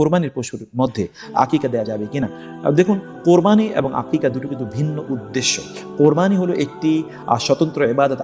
কোরবানির পশুর মধ্যে আকিকা দেওয়া যাবে কিনা। দেখুন, কোরবানি এবং আকিকা দুটো কিন্তু ভিন্ন উদ্দেশ্য। কোরবানি হলো একটি স্বতন্ত্র ইবাদত,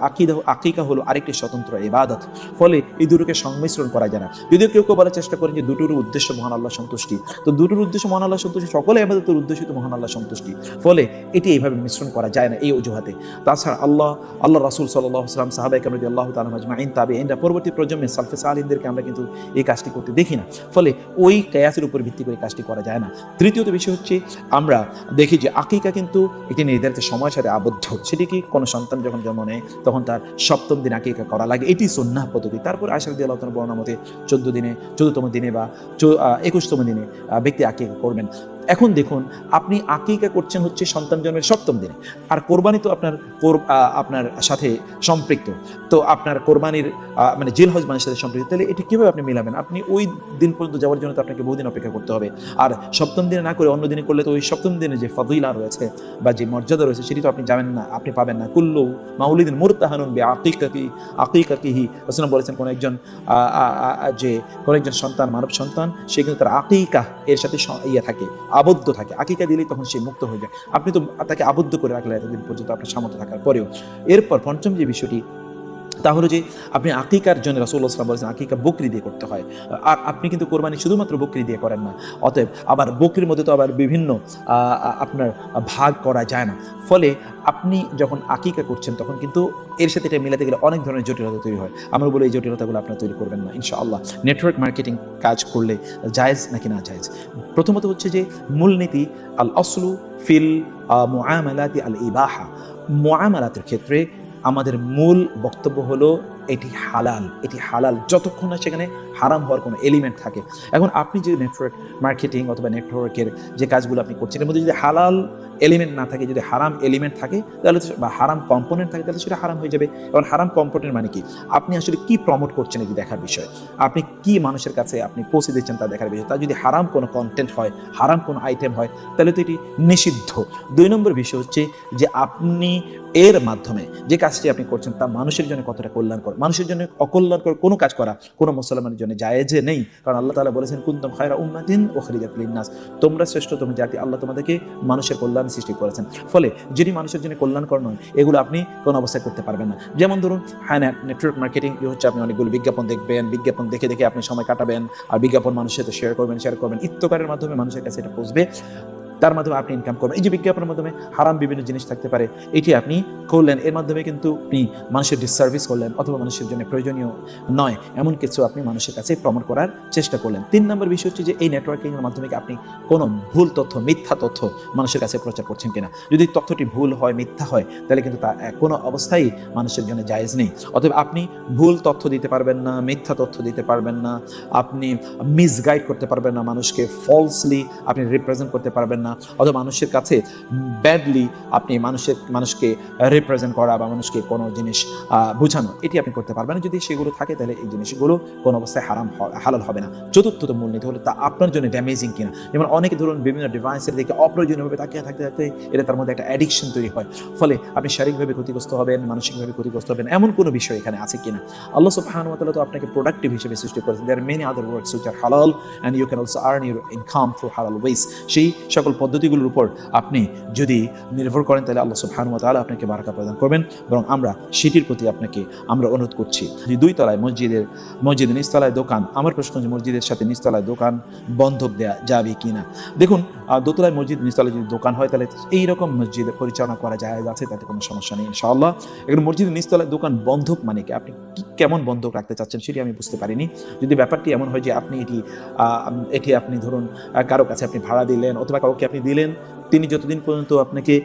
আকিকা হলো আরেকটি স্বতন্ত্র ইবাদত। ফলে এই দুটোকে সংমিশ্রণ করা যায় না। যদিও কেউ কেউ বলার চেষ্টা করেন যে দুটোর উদ্দেশ্য মহান আল্লাহ সন্তুষ্টি, তো দুটোর উদ্দেশ্য মহান আল্লাহ সন্তুষ্টি, সকল ইবাদতের উদ্দেশ্য তো মহান আল্লাহ সন্তুষ্টি, ফলে এটি এইভাবে মিশ্রণ করা যায় না এই অজুহাতে। তাছাড়া আল্লাহ রাসূল সাল্লাল্লাহু আলাইহি ওয়াসাল্লাম, সাহাবায়ে কেরাম রাদিয়াল্লাহু তাআলা আজমাইন, তাবেঈনরা, পরবর্তী প্রজন্মের সালফে সালিহিনদেরকে আমরা কিন্তু এই কাজটি করতে দেখি না। ফলে ওই কিয়াসের উপর ভিত্তি করে কাজটি করা যায় না। তৃতীয়ত বিষয় হচ্ছে, আমরা দেখি যে আকিকা কিন্তু একটি নির্ধারিত সময়ের সাথে আবদ্ধ। সেটি কি, কোনো সন্তান যখন জন্ম নেয় তখন তার 7ম দিন আকিকা করা লাগে, এটি সুন্নাহ পদ্ধতি। তারপর আয়েশা রাদিয়াল্লাহু তাআলা বর্ণনা মতে 14তম দিনে বা 21তম দিনে ব্যক্তি আকিকা করবেন। এখন দেখুন, আপনি আকিকা করছেন হচ্ছে সন্তান জন্মের 7ম দিনে, আর কোরবানি তো আপনার সাথে সম্পৃক্ত। তো আপনার কোরবানির মানে জিলহজ মাসের সাথে সম্পৃক্ত, তাহলে এটি কীভাবে আপনি মিলাবেন? আপনি ওই দিন পর্যন্ত যাওয়ার জন্য তো আপনাকে বহুদিন অপেক্ষা করতে হবে। আর 7ম দিনে না করে অন্য দিনে করলে তো ওই 7ম দিনে যে ফদিলা রয়েছে বা যে মর্যাদা রয়েছে সেটি তো আপনি যাবেন না, আপনি পাবেন না। কুল্লু মাউলিদিন মুরতাহানুন বিআকিকাতিহি, রাসূল বলেছেন, কোন একজন সন্তান, মানব সন্তান, সে কিন্তু তার আকিকা এর সাথে থাকে, আবদ্ধ থাকে। আকিকা দিলেই তখন সে মুক্ত হয়ে যায়। আপনি তো তাকে আবদ্ধ করে রাখলে এতদিন পর্যন্ত আপনার সামর্থ্য থাকার পরেও। এরপর পঞ্চম যে বিষয়টি, তা হলো যে আপনি আকিকার জন্য রাসূলুল্লাহ সাল্লাল্লাহু আলাইহি ওয়াসাল্লাম বলেছেন আকিকা বকরি দিয়ে করতে হয়। আর আপনি কিন্তু কোরবানি শুধুমাত্র বকরি দিয়ে করেন না। অতএব আবার বকরির মধ্যে তো আবার বিভিন্ন আপনার ভাগ করা যায় না। ফলে আপনি যখন আকিকা করছেন তখন কিন্তু এর সাথে এটা মিলাতে গেলে অনেক ধরনের জটিলতা তৈরি হয়। আমরা বলি এই জটিলতাগুলো আপনারা তৈরি করবেন না ইনশাআল্লাহ। নেটওয়ার্ক মার্কেটিং কাজ করলে জায়েজ নাকি না জায়েজ? প্রথমত হচ্ছে যে মূলনীতি আল আসলু ফিল মুআমালাতি আল ইবাহা। মুআমালাতের ক্ষেত্রে আমাদের মূল বক্তব্য হলো এটি হালাল যতক্ষণ না সেখানে হারাম হওয়ার কোনো এলিমেন্ট থাকে। এখন আপনি যে নেটওয়ার্ক মার্কেটিং অথবা নেটওয়ার্কের যে কাজগুলো আপনি করছেন, এর মধ্যে যদি হালাল এলিমেন্ট না থাকে, যদি হারাম এলিমেন্ট থাকে, তাহলে বা হারাম কম্পোনেন্ট থাকে, তাহলে সেটা হারাম হয়ে যাবে। এবং হারাম কম্পোনেন্ট মানে কি, আপনি আসলে কি প্রমোট করছেন এটি দেখার বিষয়, আপনি কি মানুষের কাছে আপনি পৌঁছে দিচ্ছেন তা দেখার বিষয়। তা যদি হারাম কোনো কন্টেন্ট হয়, হারাম কোনো আইটেম হয়, তাহলে তো এটি নিষিদ্ধ। 2 নম্বর বিষয় হচ্ছে যে আপনি এর মাধ্যমে যে কাজটি আপনি করছেন তা মানুষের জন্য কতটা কল্যাণকর। মানুষের জন্য অকল্যাণকর কোনো কাজ করা কোনো মুসলমানের জন্য জায়েজ নেই। কারণ আল্লাহ তাআলা বলেছেন, কুনতুম খায়রা উম্মাতিন উখরিজাত লিন-নাস, তোমরা শ্রেষ্ঠতম জাতি, আল্লাহ তোমাদেরকে মানুষের কল্যাণ সৃষ্টি করেছেন। ফলে যেটি মানুষের জন্য কল্যাণকর নয়, এগুলো আপনি কোনো অবস্থায় করতে পারবেন না। যেমন ধরুন, হ্যাঁ, নেটওয়ার্ক মার্কেটিং হচ্ছে আপনি অনেকগুলো বিজ্ঞাপন দেখবেন, বিজ্ঞাপন দেখে আপনি সময় কাটাবেন, আর বিজ্ঞাপন মানুষের সাথে শেয়ার করবেন, ইত্তকারের মাধ্যমে মানুষের কাছে এটা পৌঁছবে, তার মাধ্যমে আপনি ইনকাম করবেন। এই যে বিজ্ঞাপনের মাধ্যমে হারাম বিভিন্ন জিনিস থাকতে পারে, এটি আপনি করলেন, এর মাধ্যমে কিন্তু আপনি মানুষের ডিসসার্ভিস করলেন, অথবা মানুষের জন্য প্রয়োজনীয় নয় এমন কিছু আপনি মানুষের কাছে প্রমোট করার চেষ্টা করলেন। 3 নম্বর বিষয় হচ্ছে যে এই নেটওয়ার্কিংয়ের মাধ্যমে আপনি কোনো ভুল তথ্য, মিথ্যা তথ্য মানুষের কাছে প্রচার করছেন কিনা। যদি তথ্যটি ভুল হয়, মিথ্যা হয়, তাহলে কিন্তু তা কোনো অবস্থায় মানুষের জন্য জায়েজ নেই। অতএব আপনি ভুল তথ্য দিতে পারবেন না, মিথ্যা তথ্য দিতে পারবেন না, আপনি মিসগাইড করতে পারবেন না, মানুষকে ফলসলি আপনি রিপ্রেজেন্ট করতে পারবেন না, অথবা মানুষের কাছে ব্যাডলি আপনি মানুষকে রিপ্রেজেন্ট করা বা মানুষকে কোনো জিনিস বোঝানো, এটি আপনি করতে পারবেন না। যদি সেগুলো থাকে, তাহলে এই জিনিসগুলো কোনো অবস্থায় হালাল হবে না। চতুর্থত মূলনীতি হলো তা আপনার জন্য ড্যামেজিং কিনা। যেমন অনেকে ধরুন বিভিন্ন ডিভাইসের দিকে অপ্রয়োজনীয়ভাবে তাকিয়ে থাকতে এটা তার মধ্যে একটা অ্যাডিকশন তৈরি হয়, ফলে আপনি শারীরিকভাবে ক্ষতিগ্রস্ত হবেন, মানসিকভাবে ক্ষতিগ্রস্ত হবেন, এমন কোনো বিষয় এখানে আছে কিনা। আল্লাহ সুবহানাহু ওয়া তাআলা তো আপনাকে প্রোডাক্টিভ হিসেবে সৃষ্টি করেছেন। There many other works which are halal and you can also earn your income through halal ways. সেই সকল পদ্ধতিগুলোর উপর আপনি যদি নির্ভর করেন, তাহলে আল্লাহ সুবহানাহু ওয়া তাআলা আপনাকে বারাকা প্রদান করবেন। বরং আমরা সেটির প্রতি আমরা অনুরোধ করছি। 2 তলায় মসজিদের নিচতলায় দোকান, আমার প্রশ্ন যে মসজিদের সাথে নিচতলায় দোকান বন্ধক দেওয়া যাবে কিনা। দেখুন, 2 তলায় মসজিদ, নিচতলায় যদি দোকান হয়, তাহলে এইরকম মসজিদ পরিচালনা করা জায়েজ আছে, তাতে কোনো সমস্যা নেই ইনশাআল্লাহ। এখন মসজিদের নিচতলায় দোকান বন্ধক মানে কি, আপনি কেমন বন্ধক রাখতে চাচ্ছেন সেটি আমি বুঝতে পারিনি। যদি ব্যাপারটি এমন হয় যে আপনি এটি আপনি ধরুন কারো কাছে আপনি ভাড়া দিলেন, অথবা কাউকে আপনি দিলেন, তিনি যতদিন পর্যন্ত আপনাকে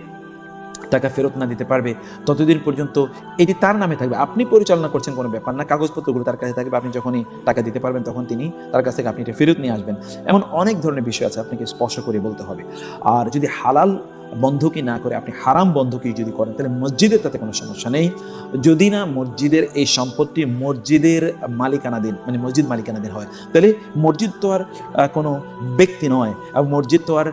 টাকা ফেরত না দিতে পারবে ততদিন পর্যন্ত এটি তার নামে থাকবে, আপনি পরিচালনা করছেন কোনো ব্যাপার না, কাগজপত্রগুলো তার কাছে থাকবে, আপনি যখনই টাকা দিতে পারবেন তখন তিনি তার কাছ থেকে আপনি এটা ফেরত নিয়ে আসবেন। এমন অনেক ধরনের বিষয় আছে, আপনাকে স্পষ্ট করে বলতে হবে। আর যদি হালাল বন্ধকি না করে আপনি হারাম বন্ধকি যদি করেন তাহলে মসজিদের তাতে কোনো সমস্যা নেই। যদি না মসজিদের এই সম্পত্তি মসজিদের মালিকানাধীন, মানে মসজিদ মালিকানাধীন হয়, তাহলে মসজিদ তো আর কোনো ব্যক্তি নয়, এবং মসজিদ তো আর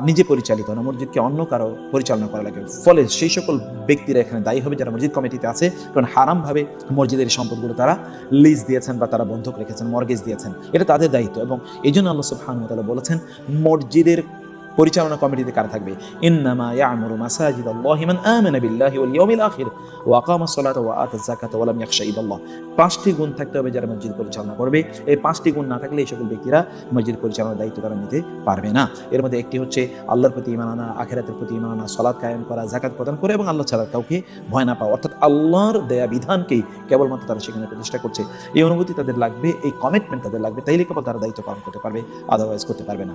নিজে পরিচালিত না, মসজিদকে অন্য কারো পরিচালনা করা লাগে। ফলে সেই সকল ব্যক্তিরা এখানে দায়ী হবে যারা মসজিদ কমিটিতে আছে, কারণ হারামভাবে মসজিদের সম্পদগুলো তারা লিজ দিয়েছেন বা তারা বন্ধক রেখেছেন, মর্গেজ দিয়েছেন, এটা তাদের দায়িত্ব। এবং এই জন্য আল্লাহ সুবহানাহু ওয়া তাআলা বলেছেন মসজিদের পরিচালনা কমিটিতে কারা থাকবে, ইন্নামা ইয়া'মুরু মাসাজিদাল্লাহি মান আমানা বিল্লাহি ওয়াল ইয়াউমিল আখির ওয়া আকামাস সালাতা ওয়া আতাজ যাকাতা ওয়া লাম ইয়াখশা ইল্লাল্লাহ। 5টি গুণ থাকতে হবে যারা মসজিদ পরিচালনা করবে। এই 5টি গুণ না থাকলে এই সকল ব্যক্তিরা মসজিদ পরিচালনার দায়িত্ব তারা নিতে পারবে না। এর মধ্যে একটি হচ্ছে আল্লাহর প্রতি ঈমান আনা, আখিরাতের প্রতি ঈমান আনা, সালাত কায়েম করা, যাকাত প্রদান করে এবং আল্লাহ ছাড়া কাউকে ভয় না পাওয়া, অর্থাৎ আল্লাহর দেয়া বিধানকেই কেবলমাত্র তারা সেখানে প্রতিষ্ঠা করছে। এই অনুভূতি তাদের লাগবে, এই কমিটমেন্ট তাদের লাগবে, তাইলে কেবল তারা দায়িত্ব পালন করতে পারবে, আদারওয়াইজ করতে পারবে না।